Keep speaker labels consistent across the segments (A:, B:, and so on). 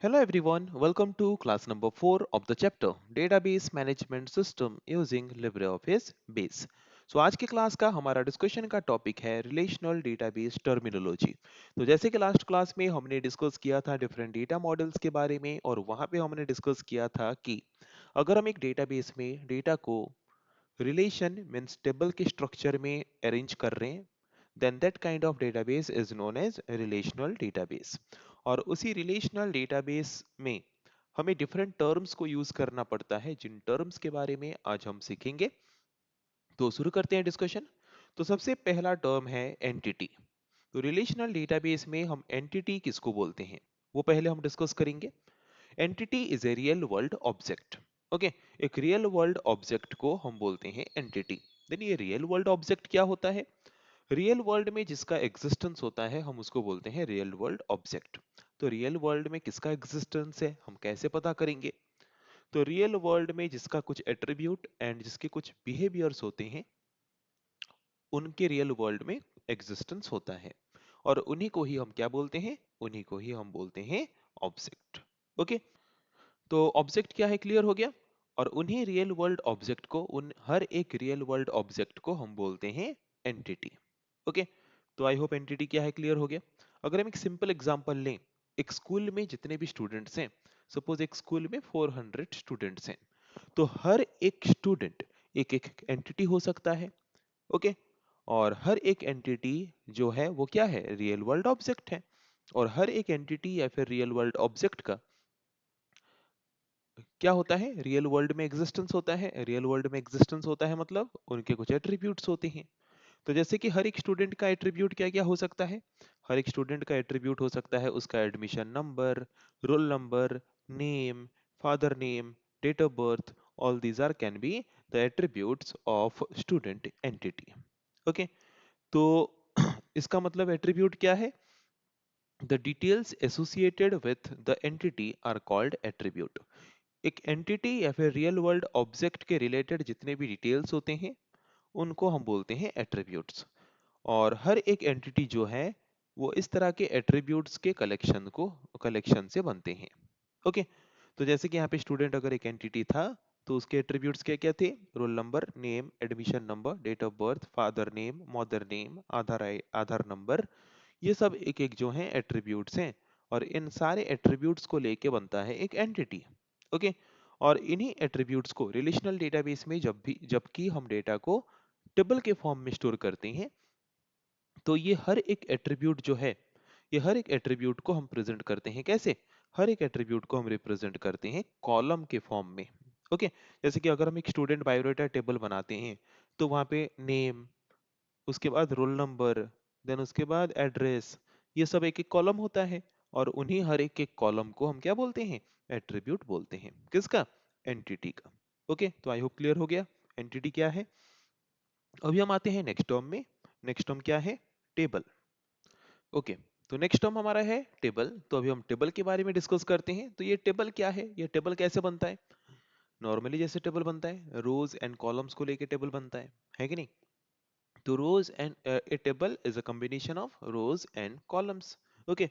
A: Hello everyone, welcome to class number 4 of the chapter Database Management System using LibreOffice Base. आज के class का हमारा discussion का topic है रिलेशनल डेटाबेस टर्मिनोलॉजी। तो जैसे कि लास्ट क्लास में हमने डिस्कस किया था डिफरेंट डेटा मॉडल्स के बारे में और वहां पे हमने डिस्कस किया था कि अगर हम एक डेटाबेस में डेटा को रिलेशन मीन्स टेबल के स्ट्रक्चर में अरेंज कर रहे हैं then that kind of database is known as a relational database। और उसी relational database में हमें different terms को यूज करना पड़ता है जिन terms के बारे में आज हम सीखेंगे। तो शुरू करते हैं डिस्कशन। तो सबसे पहला टर्म है एंटिटी। तो रिलेशनल डेटाबेस में हम एंटिटी किसको बोलते हैं वो पहले हम डिस्कस करेंगे। Entity is a real world object. Okay, एक रियल वर्ल्ड ऑब्जेक्ट को हम बोलते हैं एंटिटी। देन ये रियल वर्ल्ड ऑब्जेक्ट क्या होता है? रियल वर्ल्ड में जिसका एग्जिस्टेंस होता है हम उसको बोलते हैं रियल वर्ल्ड ऑब्जेक्ट। तो रियल वर्ल्ड में किसका एग्जिस्टेंस है हम कैसे पता करेंगे? तो रियल वर्ल्ड में जिसका कुछ एट्रीब्यूट एंड जिसके कुछ बिहेवियर्स होते हैं उनके रियल वर्ल्ड में एग्जिस्टेंस होता है और उन्हीं को ही हम क्या बोलते हैं? उन्हीं को ही हम बोलते हैं ऑब्जेक्ट। ओके, तो ऑब्जेक्ट क्या है क्लियर हो गया। और उन्हीं रियल वर्ल्ड ऑब्जेक्ट को उन हर एक रियल वर्ल्ड ऑब्जेक्ट को हम बोलते हैं एंटिटी। ओके, तो आई होप एंटिटी क्या है क्लियर हो गया। अगर हम एक सिंपल एग्जांपल लें, एक स्कूल में जितने भी स्टूडेंट्स हैं, सपोज एक स्कूल में 400 स्टूडेंट्स हैं, तो हर एक स्टूडेंट एक एक एंटिटी हो सकता है। ओके, और हर एक एंटिटी जो है वो क्या है? रियल वर्ल्ड ऑब्जेक्ट है। और हर एक एंटिटी या फिर रियल वर्ल्ड ऑब्जेक्ट का क्या होता है? रियल वर्ल्ड में एग्जिस्टेंस होता है। रियल वर्ल्ड में एग्जिस्टेंस होता है मतलब उनके कुछ एट्रीब्यूट्स होते हैं। तो जैसे कि हर एक स्टूडेंट का एट्रीब्यूट क्या क्या हो सकता है? हर एक स्टूडेंट का एट्रीब्यूट हो सकता है उसका admission number, roll number, name, father name, date of birth. All these are can be the attributes of student entity. Okay, तो इसका मतलब एट्रीब्यूट क्या है? The details associated with the entity are called attribute। एक entity या फिर real world object के related जितने भी डिटेल्स होते हैं उनको हम बोलते हैं एट्रीब्यूट्स। और हर एक एंटिटी जो है वो इस तरह के एट्रीब्यूट्स के कलेक्शन से बनते हैं। ओके, तो जैसे कि यहाँ पे स्टूडेंट अगर एक एंटिटी था तो उसके एट्रीब्यूट्स क्या क्या थे? Roll number, name, admission number, date of birth, father name, mother name, Aadhaar number. ये सब एक एक जो है एट्रीब्यूट्स हैं और इन सारे एट्रीब्यूट्स को लेके बनता है एक एंटिटी। ओके, और इन्हीं एट्रीब्यूट्स को रिलेशनल डेटाबेस में जबकि हम डेटा को टेबल के फॉर्म में स्टोर करते हैं तो ये हर एक एट्रीब्यूट जो है ये हर एक एट्रीब्यूट को हम प्रेजेंट करते हैं कैसे? हर एक एट्रीब्यूट को हम रिप्रेजेंट करते हैं कॉलम के फॉर्म में। ओके, जैसे कि अगर हम एक स्टूडेंट बायोडाटा टेबल बनाते हैं तो वहां पे नेम, उसके बाद रोल नंबर, देन उसके बाद एड्रेस, ये सब एक एक कॉलम होता है और उन्हीं हर एक एक कॉलम को हम क्या बोलते हैं? एट्रीब्यूट बोलते हैं। किसका? एंटिटी का। ओके, तो आई होप क्लियर हो गया एंटिटी क्या है। अभी हम आते हैं नेक्स्ट टर्म में। नेक्स्ट टर्म क्या है? टेबल। ओके, तो नेक्स्ट टर्म हमारा है टेबल। तो अभी हम टेबल के बारे में डिस्कस करते हैं। तो ये टेबल क्या है? ये टेबल कैसे बनता है? नॉर्मली जैसे टेबल बनता है रोज एंड कॉलम्स को लेके टेबल बनता है कि नहीं? तो rows and a table is a combination of rows and columns. Okay,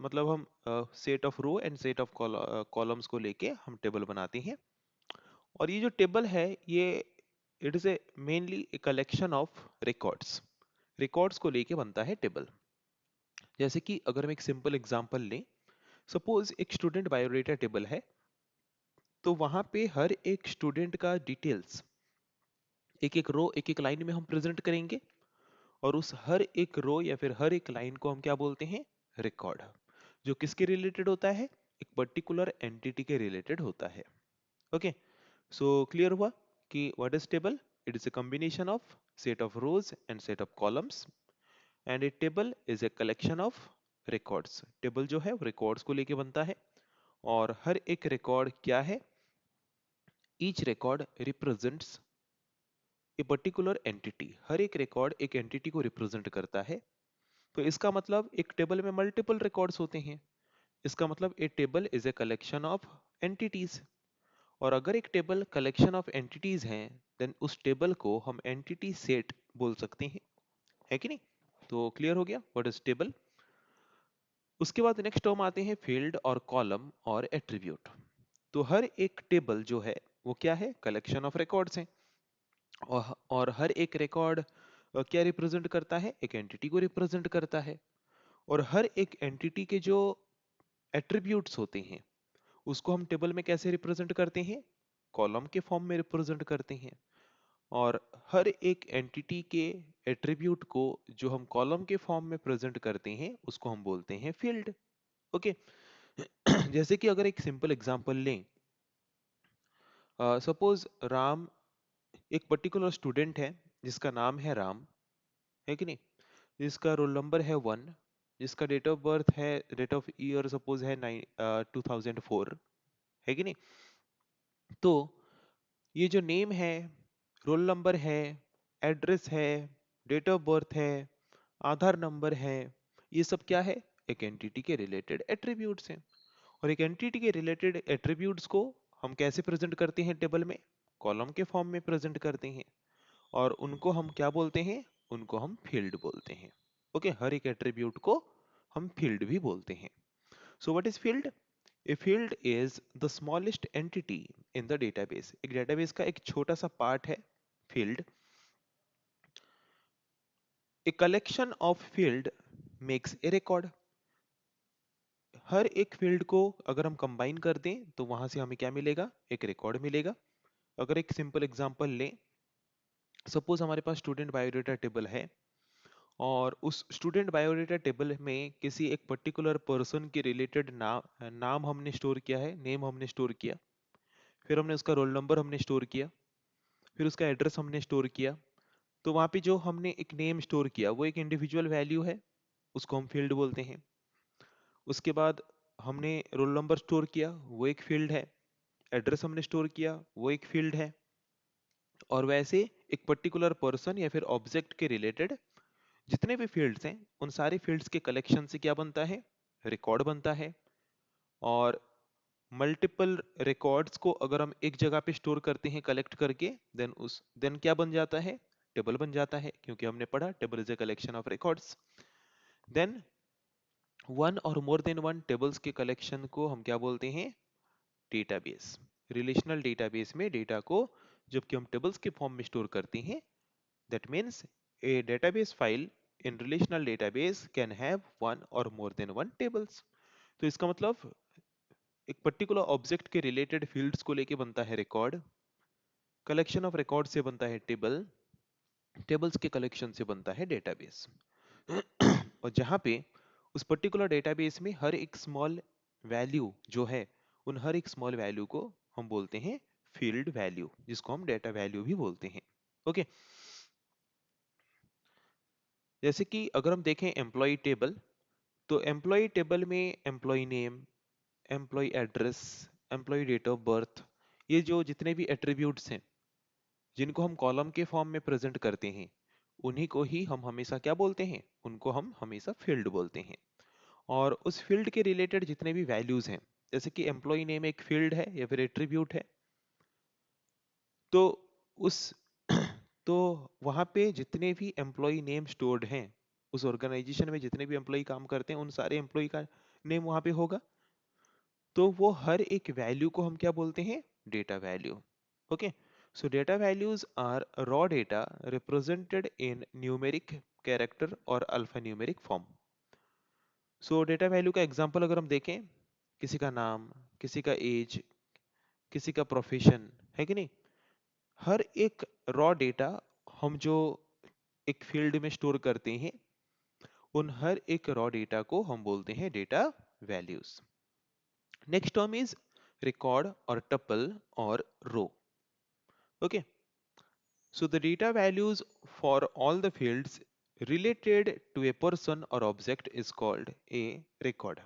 A: मतलब हम set of row and set of columns को लेके हम टेबल बनाते हैं। और ये जो टेबल है ये it is a mainly A collection of records. Records को लेके बनता है टेबल। जैसे कि अगर हम एक सिंपल एग्जांपल लें, सपोज एक स्टूडेंट बायोडेटा टेबल है तो वहां पे हर एक स्टूडेंट का डिटेल्स एक एक रो एक एक लाइन में हम प्रेजेंट करेंगे और उस हर एक रो या फिर हर एक लाइन को हम क्या बोलते हैं? रिकॉर्ड। जो किसके रिलेटेड होता है? एक पर्टिकुलर एंटिटी के रिलेटेड होता है। ओके, सो क्लियर हुआ कि what is table? It is a combination of set of rows and set of columns, and a table is a collection of records। Table जो है वो रिकॉर्ड्स को लेके बनता है और हर एक रिकॉर्ड क्या है? Each record represents a particular entity. हर एक रिकॉर्ड एक एंटिटी को रिप्रेजेंट करता है। तो इसका मतलब एक टेबल में मल्टीपल रिकॉर्ड्स होते हैं। इसका मतलब a table is a collection of entities. और अगर एक टेबल कलेक्शन ऑफ एंटिटीज हैं देन उस टेबल को हम एंटिटी सेट बोल सकते हैं। है कि नहीं? तो क्लियर हो गया व्हाट इज टेबल। उसके बाद नेक्स्ट टर्म आते हैं फील्ड और कॉलम और एट्रीब्यूट। तो हर एक टेबल जो है वो क्या है, कलेक्शन ऑफ रिकॉर्ड्स हैं। और हर एक रिकॉर्ड क्या रिप्रेजेंट करता है, एक एंटिटी को रिप्रेजेंट करता है। और हर एक एंटिटी के जो एट्रीब्यूट्स होते हैं उसको हम टेबल में कैसे रिप्रेजेंट करते हैं, कॉलम के फॉर्म में रिप्रेजेंट करते हैं। और हर एक एंटिटी के एट्रीब्यूट को जो हम कॉलम के फॉर्म में प्रेजेंट करते हैं उसको हम बोलते हैं फील्ड। ओके। जैसे कि अगर एक सिंपल एग्जांपल लें, सपोज राम, एक पर्टिकुलर स्टूडेंट है जिसका नाम है राम, है कि नहीं, जिसका रोल नंबर है 1, जिसका डेट ऑफ बर्थ है, डेट ऑफ ईयर सपोज है 2004, है कि नहीं। तो ये जो नेम है, रोल नंबर है, एड्रेस है, डेट ऑफ बर्थ है, आधार नंबर है, ये सब क्या है, एक एंटिटी के रिलेटेड एट्रीब्यूट्स हैं। और एक एंटिटी के रिलेटेड एट्रीब्यूट्स को हम कैसे प्रेजेंट करते हैं टेबल में, कॉलम के फॉर्म में प्रेजेंट करते हैं। और उनको हम क्या बोलते हैं, उनको हम फील्ड बोलते हैं। ओके, हर एक एट्रीब्यूट को हम फील्ड भी बोलते हैं। So what is field? A field is the smallest entity in the database. एक डेटाबेस का एक छोटा सा पार्ट है field. A collection of field makes a record. हर एक फील्ड को अगर हम कंबाइन कर दें तो वहां से हमें क्या मिलेगा, एक रिकॉर्ड मिलेगा। अगर एक सिंपल एग्जांपल लें, सपोज हमारे पास स्टूडेंट बायोडाटा टेबल है और उस स्टूडेंट बायोडाटा टेबल में किसी एक पर्टिकुलर पर्सन के रिलेटेड नाम हमने स्टोर किया है, नेम हमने स्टोर किया, फिर हमने उसका रोल नंबर हमने स्टोर किया, फिर उसका एड्रेस हमने स्टोर किया। तो वहां पे जो हमने एक नेम स्टोर किया वो एक इंडिविजुअल वैल्यू है, उसको हम फील्ड बोलते हैं। उसके बाद हमने रोल नंबर स्टोर किया, वो एक फील्ड है। एड्रेस हमने स्टोर किया, वो एक फील्ड है। और वैसे एक पर्टिकुलर पर्सन या फिर ऑब्जेक्ट के रिलेटेड जितने भी फील्ड्स हैं उन सारे फील्ड्स के कलेक्शन से क्या बनता है, रिकॉर्ड बनता है। और मल्टीपल रिकॉर्ड्स को अगर हम एक जगह पे स्टोर करते हैं कलेक्ट करके, देन क्या बन जाता है, टेबल बन जाता है, क्योंकि हमने पढ़ा table is a collection of records. Then one और मोर देन वन टेबल्स के कलेक्शन को हम क्या बोलते हैं, डेटाबेस। रिलेशनल डेटाबेस में डेटा को जबकि हम टेबल्स के फॉर्म में स्टोर करते हैं, that means A database file in relational database can have one और मोर देन वन टेबल्स। तो इसका मतलब एक पर्टिकुलर ऑब्जेक्ट के रिलेटेड फील्ड्स को लेके बनता है रिकॉर्ड, कलेक्शन ऑफ रिकॉर्ड से बनता है टेबल, टेबल्स के कलेक्शन से बनता है डेटाबेस। और जहां पे उस पर्टिकुलर डेटाबेस में हर एक स्मॉल वैल्यू जो है, उन हर एक स्मॉल वैल्यू को हम बोलते हैं फील्ड वैल्यू, जिसको हम डेटा वैल्यू भी बोलते हैं। ओके। जैसे कि अगर हम देखें एम्प्लॉय टेबल, तो एम्प्लॉय टेबल में employee name, employee address, employee date of birth, ये जो जितने भी एट्रीब्यूट्स हैं जिनको हम कॉलम के फॉर्म में प्रेजेंट करते हैं, उन्हीं को ही हम हमेशा क्या बोलते हैं, उनको हम हमेशा फील्ड बोलते हैं। और उस फील्ड के रिलेटेड जितने भी वैल्यूज हैं, जैसे कि एम्प्लॉय नेम एक फील्ड है या फिर एट्रीब्यूट है, तो उस तो वहां पे जितने भी एम्प्लॉय नेम स्टोर्ड हैं, उस ऑर्गेनाइजेशन में जितने भी एम्प्लॉय काम करते हैं उन सारे एम्प्लॉय का नेम वहां पे होगा। तो वो हर एक वैल्यू को हम क्या बोलते हैं, data value. Okay. So data values are raw data represented in numeric character और alphanumeric form. So data value का एग्जांपल अगर हम देखें, किसी का नाम, किसी का एज, किसी का प्रोफेशन, है कि नहीं, हर एक रॉ डेटा हम जो एक फील्ड में स्टोर करते हैं, उन हर एक रॉ डेटा को हम बोलते हैं data values. Next term is record और टपल और रो। Okay. So the data values for all the fields related to a person or object is called a record.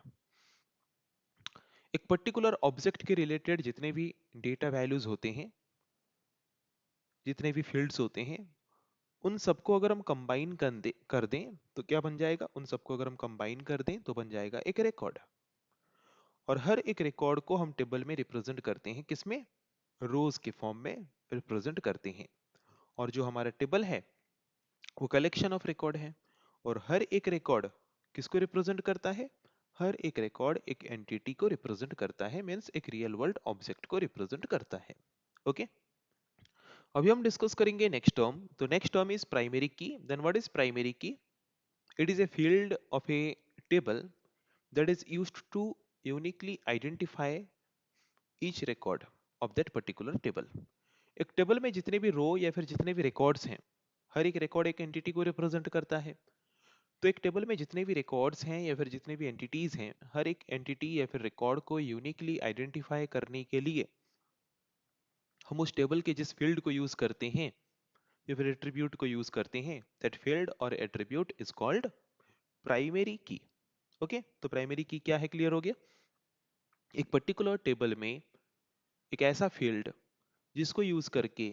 A: एक पर्टिकुलर ऑब्जेक्ट के रिलेटेड जितने भी डेटा वैल्यूज होते हैं, जितने भी फील्ड्स होते हैं, उन सबको अगर हम कंबाइन कर दें तो क्या बन जाएगा, उन सबको अगर हम कंबाइन कर दें तो बन जाएगा एक रिकॉर्ड। और हर एक रिकॉर्ड को हम टेबल में रिप्रेजेंट करते हैं, किसमें, रोज के फॉर्म में रिप्रेजेंट करते हैं। और जो हमारा टेबल है वो कलेक्शन ऑफ रिकॉर्ड है। और हर एक रिकॉर्ड किसको रिप्रेजेंट करता है, हर एक रिकॉर्ड एक एंटिटी को रिप्रेजेंट करता है, मीन्स एक रियल वर्ल्ड ऑब्जेक्ट को रिप्रेजेंट करता है। ओके, अभी हम डिस्कस करेंगे नेक्स्ट टर्म। तो नेक्स्ट टर्म इज प्राइमरी की। देन व्हाट इज प्राइमरी की? It is a field of A table that is used to uniquely identify each record of that particular table। एक table में जितने भी रो या फिर जितने भी रिकॉर्ड्स हैं, हर एक रिकॉर्ड एक एंटिटी को रिप्रेजेंट करता है। तो एक टेबल में जितने भी रिकॉर्ड्स हैं या फिर जितने भी एंटिटीज हैं, हर एक एंटिटी या फिर रिकॉर्ड को यूनिकली आइडेंटिफाई करने के लिए हम उस टेबल के जिस फील्ड को यूज करते हैं या फिर एट्रीब्यूट को यूज करते हैं, दैट फील्ड और attribute is called primary key. Okay, तो प्राइमरी की क्या है, क्लियर हो गया? एक पर्टिकुलर टेबल में एक ऐसा फील्ड जिसको यूज करके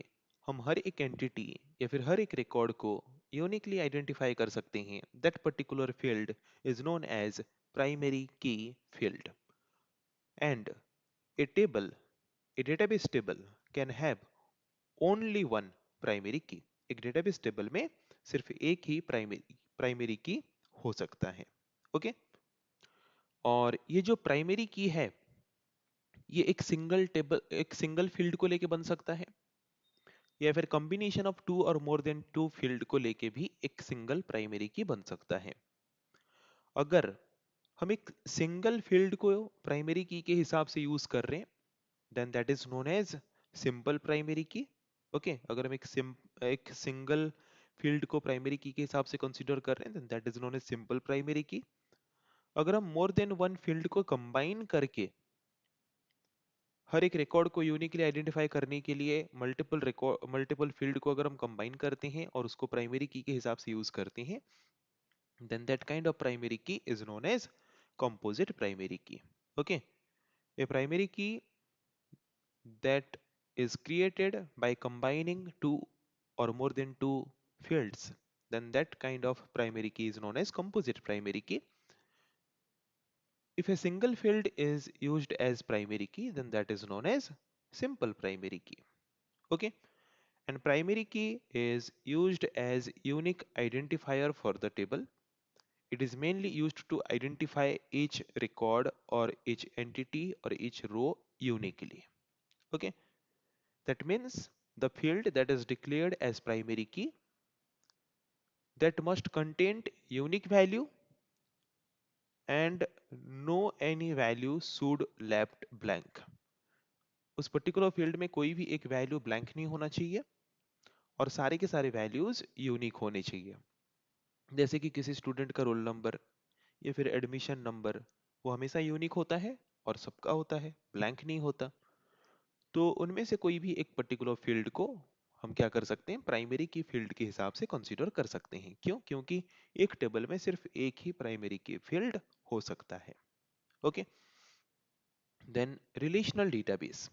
A: हम हर एक एंटिटी या फिर हर एक रिकॉर्ड को यूनिकली आइडेंटिफाई कर सकते हैं, that particular field is known as primary key field. And a table, a database table can have only one primary key. एक डेटाबेस टेबल में सिर्फ एक ही प्राइमरी की हो सकता है। ओके, और ये जो प्राइमरी की है, ये एक सिंगल टेबल, एक सिंगल फील्ड को लेके बन सकता है, या फिर कॉम्बिनेशन ऑफ टू और मोर देन टू फील्ड को लेके भी एक सिंगल प्राइमरी की बन सकता है। अगर हम एक सिंगल फील्ड को प्राइमरी की के हिसाब से यूज कर रहे हैं, then that is known as simple primary key. Okay, अगर हम एक सिंगल फील्ड को प्राइमरी की के हिसाब से कंसीडर कर रहे हैं, then that is known as simple primary key. अगर हम मोर देन वन फील्ड को कंबाइन करके हर एक रिकॉर्ड को यूनिकली आइडेंटिफाई करने के लिए मल्टीपल फील्ड को अगर हम कंबाइन करते हैं और उसको प्राइमरी की के हिसाब से यूज करते हैं, then that kind of primary key is known as composite primary key. Okay, a primary key that is created by combining two or more than two fields, then that kind of primary key is known as composite primary key. If a single field is used as primary key, then that is known as simple primary key. Okay, and primary key is used as unique identifier for the table. It is mainly used to identify each record or each entity or each row uniquely. Okay, that means the field that is declared as primary key, that must contain unique value and no any value should left blank। उस particular field में कोई भी एक value blank नहीं होना चाहिए और सारे के सारे वैल्यूज यूनिक होने चाहिए। जैसे कि किसी स्टूडेंट का रोल नंबर या फिर एडमिशन नंबर, वो हमेशा यूनिक होता है और सबका होता है, ब्लैंक नहीं होता। तो उनमें से कोई भी एक पर्टिकुलर फील्ड को हम क्या कर सकते हैं, प्राइमरी की फील्ड के हिसाब से कंसीडर कर सकते हैं। क्यों? क्योंकि एक टेबल में सिर्फ एक ही प्राइमरी की फील्ड हो सकता है। Okay, then relational database.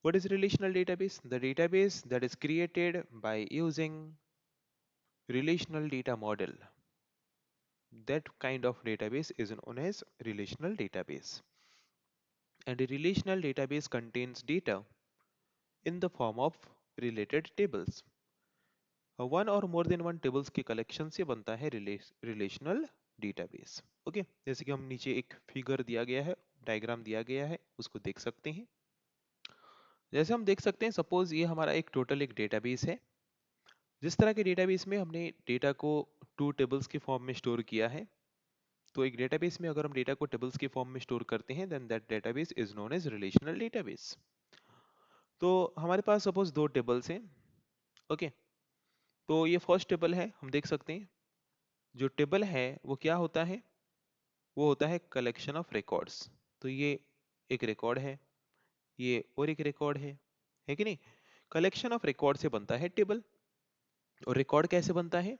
A: What is relational database? The database that is created by using relational data model, that kind of database is known as relational database। And a relational database contains data in the form of related tables। One और more than one tables के collection से बनता है relational database. Okay, जैसे कि हम नीचे एक फिगर दिया गया है, डायग्राम दिया गया है, उसको देख सकते हैं। जैसे हम देख सकते हैं, सपोज ये हमारा एक टोटल एक डेटाबेस है। जिस तरह के डेटाबेस में हमने डेटा को टू टेबल्स के फॉर्म में स्टोर किया है, तो एक डेटाबेस में अगर हम डेटा को टेबल्स के फॉर्म में स्टोर करते हैं, then that database is known as relational database. तो हमारे पास सपोज दो टेबल्स हैं। ओके, तो ये फर्स्ट टेबल है, हम देख सकते हैं। जो टेबल है वो क्या होता है, वो होता है कलेक्शन ऑफ रिकॉर्ड्स। तो ये एक रिकॉर्ड है, ये और एक रिकॉर्ड है कि नहीं? कलेक्शन ऑफ रिकॉर्ड से बनता है टेबल। और रिकॉर्ड कैसे बनता है?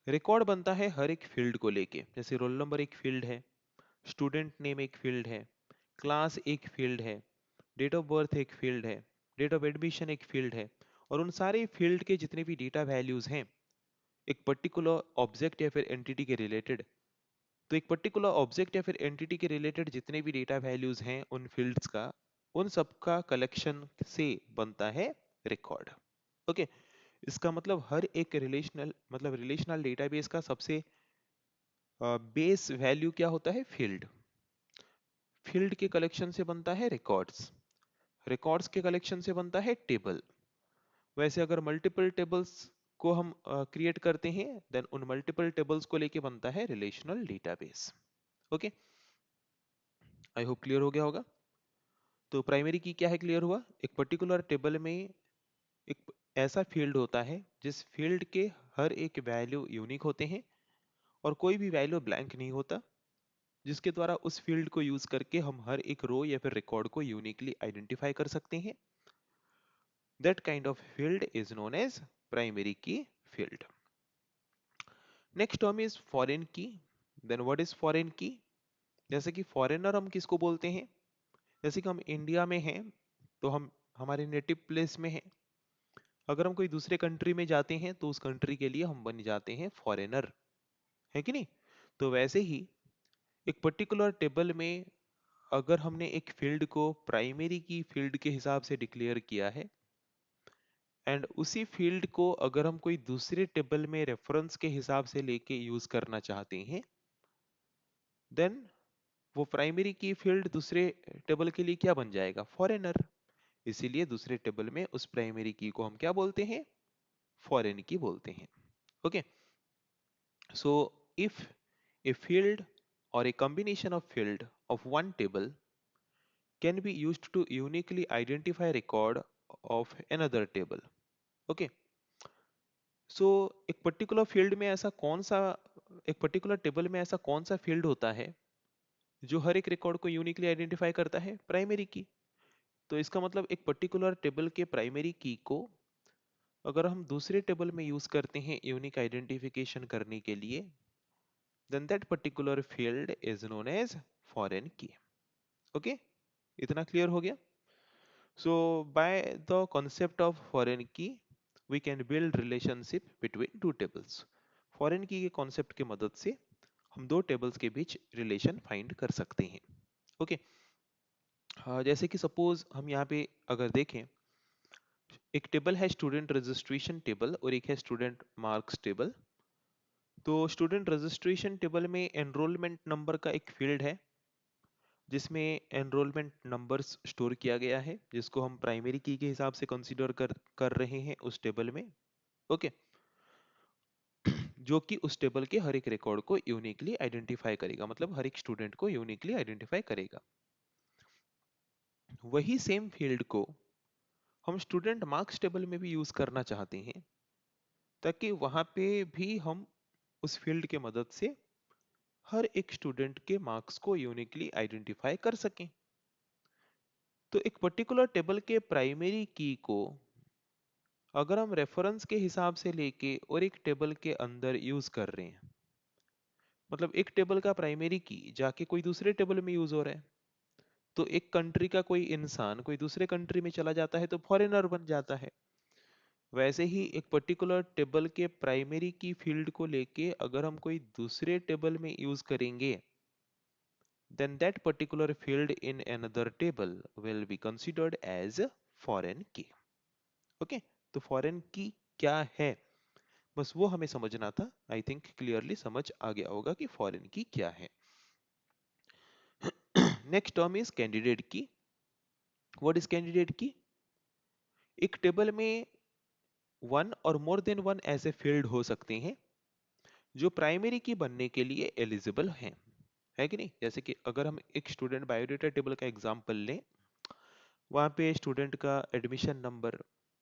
A: रिकॉर्ड बनता है हर एक फील्ड को लेके। जैसे रोल नंबर एक फील्ड है, स्टूडेंट नेम एक फील्ड है, क्लास एक फील्ड है, डेट ऑफ बर्थ एक फील्ड है, डेट ऑफ एडमिशन एक फील्ड है। और उन सारे फील्ड के जितने भी डेटा वैल्यूज हैं एक पर्टिकुलर ऑब्जेक्ट या फिर एंटिटी के रिलेटेड, तो एक पर्टिकुलर ऑब्जेक्ट या फिर एंटिटी के रिलेटेड जितने भी डेटा वैल्यूज हैं उन फील्ड्स का, उन सबका कलेक्शन से बनता है रिकॉर्ड। ओके, इसका मतलब हर एक रिलेशनल डेटाबेस का सबसे बेस वैल्यू क्या होता है? फील्ड। फील्ड के कलेक्शन से बनता है रिकॉर्ड्स, रिकॉर्ड्स के कलेक्शन से बनता है टेबल। वैसे अगर मल्टीपल टेबल्स को हम क्रिएट करते हैं, देन उन मल्टीपल टेबल्स को लेके बनता है relational database. Okay, I hope clear हो गया होगा। तो प्राइमरी की क्या है, क्लियर हुआ? एक पर्टिकुलर टेबल में एक ऐसा फील्ड होता है जिस फील्ड के हर एक वैल्यू यूनिक होते हैं और कोई भी वैल्यू ब्लैंक नहीं होता, जिसके द्वारा उस फील्ड को यूज करके हम हर एक रो या फिर रिकॉर्ड को यूनिकली आइडेंटिफाई कर सकते हैं। That kind of field is known as primary key field. Next term is foreign key. Then what is foreign key? जैसे कि फॉरेनर हम किसको बोलते हैं? जैसे कि हम इंडिया में हैं तो हम हमारे नेटिव प्लेस में हैं। अगर हम कोई दूसरे कंट्री में जाते हैं तो उस कंट्री के लिए हम बन जाते हैं फॉरेनर, है कि नहीं? तो वैसे ही एक पर्टिकुलर टेबल में अगर हमने एक फील्ड को प्राइमरी की फील्ड के हिसाब से डिक्लेयर किया है, एंड उसी फील्ड को अगर हम कोई दूसरे टेबल में रेफरेंस के हिसाब से लेके यूज करना चाहते हैं, देन वो प्राइमरी की फील्ड दूसरे टेबल के लिए क्या बन जाएगा? फॉरेनर। इसीलिए दूसरे टेबल में उस प्राइमरी की को हम क्या बोलते हैं? फॉरेन की बोलते हैं। Okay, so if a field or a combination of field of one table can be used to uniquely identify record of another table. Okay, so एक पर्टिकुलर फील्ड में ऐसा कौन सा, एक पर्टिकुलर टेबल में ऐसा कौन सा फील्ड होता है जो हर एक रिकॉर्ड को यूनिकली आइडेंटिफाई करता है? प्राइमरी की। तो इसका मतलब एक पर्टिकुलर टेबल के प्राइमरी की को अगर हम दूसरे टेबल में यूज करते हैं यूनिक आइडेंटिफिकेशन करने के लिए, then that particular field is known as foreign key. Okay, इतना क्लियर हो गया? So by the concept of foreign key we can build relationship between two tables. foreign key के concept के मदद से हम दो टेबल्स के बीच रिलेशन फाइंड कर सकते हैं। ओके, जैसे कि सपोज हम यहाँ पे अगर देखें, एक टेबल है स्टूडेंट रजिस्ट्रेशन टेबल और एक है स्टूडेंट मार्क्स टेबल। तो स्टूडेंट रजिस्ट्रेशन टेबल में एनरोलमेंट नंबर का एक फील्ड है जिसमें एनरोलमेंट नंबर्स स्टोर किया गया है, जिसको हम प्राइमरी की के हिसाब से कंसीडर कर रहे हैं उस टेबल में। ओके, जो कि उस टेबल के हर एक रिकॉर्ड को यूनिकली आइडेंटिफाई करेगा, मतलब हर एक स्टूडेंट को यूनिकली आइडेंटिफाई करेगा। वही सेम फील्ड को हम स्टूडेंट मार्क्स टेबल में भी यूज करना चाहते हैं, ताकि वहां पे भी हम उस फील्ड के मदद से हर एक स्टूडेंट के मार्क्स को यूनिकली आइडेंटिफाई कर सकें। तो एक पर्टिकुलर टेबल के प्राइमरी की को अगर हम रेफरेंस के हिसाब से लेके और एक टेबल के अंदर यूज कर रहे हैं, मतलब एक टेबल का प्राइमरी की जाके कोई दूसरे टेबल में यूज हो रहा है, तो एक कंट्री का कोई इंसान कोई दूसरे कंट्री में चला जाता है तो फॉरेनर बन जाता है। वैसे ही एक पर्टिकुलर टेबल के प्राइमरी की फील्ड को लेके अगर हम कोई दूसरे टेबल में यूज करेंगे, then that particular field in another table will be considered as foreign key. Okay, तो फॉरेन की क्या है, बस वो हमें समझना था। आई थिंक क्लियरली समझ आ गया होगा कि फॉरेन की क्या है। नेक्स्ट टर्म इज कैंडिडेट की। व्हाट इज कैंडिडेट की? एक टेबल में वन और मोर देन वन ऐसे फील्ड हो सकते हैं जो प्राइमरी की बनने के लिए एलिजिबल हैं, है कि नहीं? जैसे कि अगर हम एक स्टूडेंट बायोडेटा टेबल का एग्जांपल लें, वहाँ पे स्टूडेंट का एडमिशन नंबर,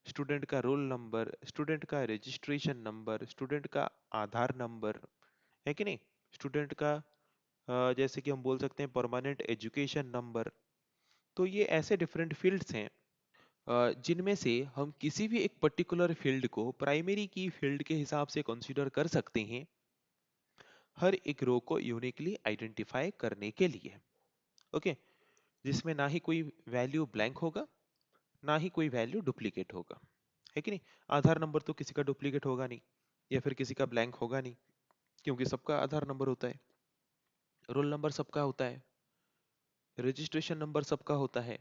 A: स्टूडेंट का रोल नंबर, स्टूडेंट का रजिस्ट्रेशन नंबर, स्टूडेंट का आधार नंबर, है कि नहीं? स्टूडेंट का जैसे कि हम बोल सकते हैं परमानेंट एजुकेशन नंबर। तो ये ऐसे डिफरेंट फील्ड्स हैं जिनमें से हम किसी भी एक पर्टिकुलर फील्ड को प्राइमरी की फील्ड के हिसाब से कंसीडर कर सकते हैं हर एक रो को यूनिकली आइडेंटिफाई करने के लिए। ओके, जिसमें ना ही कोई वैल्यू ब्लैंक होगा, ना ही कोई वैल्यू डुप्लीकेट होगा, है कि नहीं? आधार नंबर तो किसी का डुप्लीकेट होगा नहीं या फिर किसी का ब्लैंक होगा नहीं, क्योंकि सबका आधार नंबर होता है। रोल नंबर सबका होता है, रजिस्ट्रेशन नंबर सबका होता है,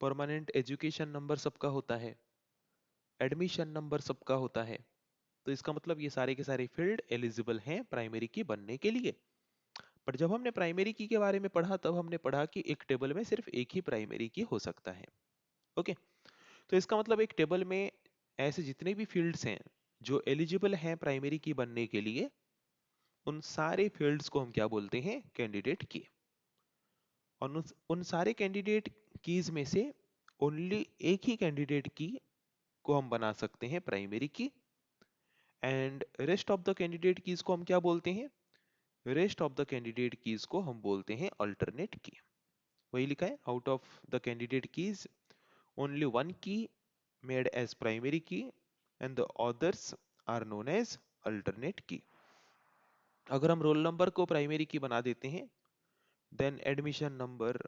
A: परमानेंट एजुकेशन नंबर सबका होता है, एडमिशन नंबर सबका होता है, तो इसका मतलब ये सारे के सारे फील्ड एलिजिबल हैं प्राइमरी की बनने के लिए। पर जब हमने प्राइमरी की के बारे में पढ़ा तब हमने पढ़ा कि एक टेबल में सिर्फ एक ही प्राइमरी की हो सकता है। ओके, तो इसका मतलब एक टेबल में ऐसे जितने भी फील्ड्स हैं जो एलिजिबल हैं प्राइमरी की बनने के लिए, उन सारे फील्ड्स को हम क्या बोलते हैं? कैंडिडेट की। और उन सारे कैंडिडेट कीज में से ओनली एक ही कैंडिडेट की को हम बना सकते हैं primary key, and rest of the candidate keys को हम क्या बोलते हैं? Rest of the candidate keys को हम बोलते हैं अल्टरनेट की। वही लिखा है, out of the candidate keys only one key made as primary key and the others are known as alternate key. अगर हम रोल नंबर को प्राइमरी की बना देते हैं, then admission number,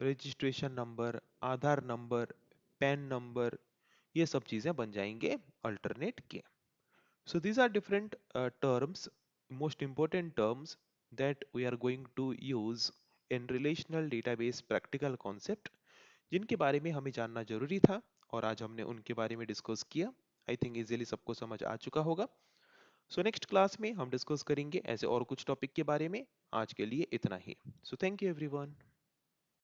A: registration number, Aadhaar number, PAN number, ये सब चीजें बन जाएंगे अल्टरनेट के। So these are different terms, most important terms that we are going to use in relational database practical concept, जिनके बारे में हमें जानना जरूरी था और आज हमने उनके बारे में डिस्कस किया। आई थिंक इजीली सबको समझ आ चुका होगा। सो नेक्स्ट क्लास में हम डिस्कस करेंगे ऐसे और कुछ टॉपिक के बारे में। आज के लिए इतना ही। So thank you everyone.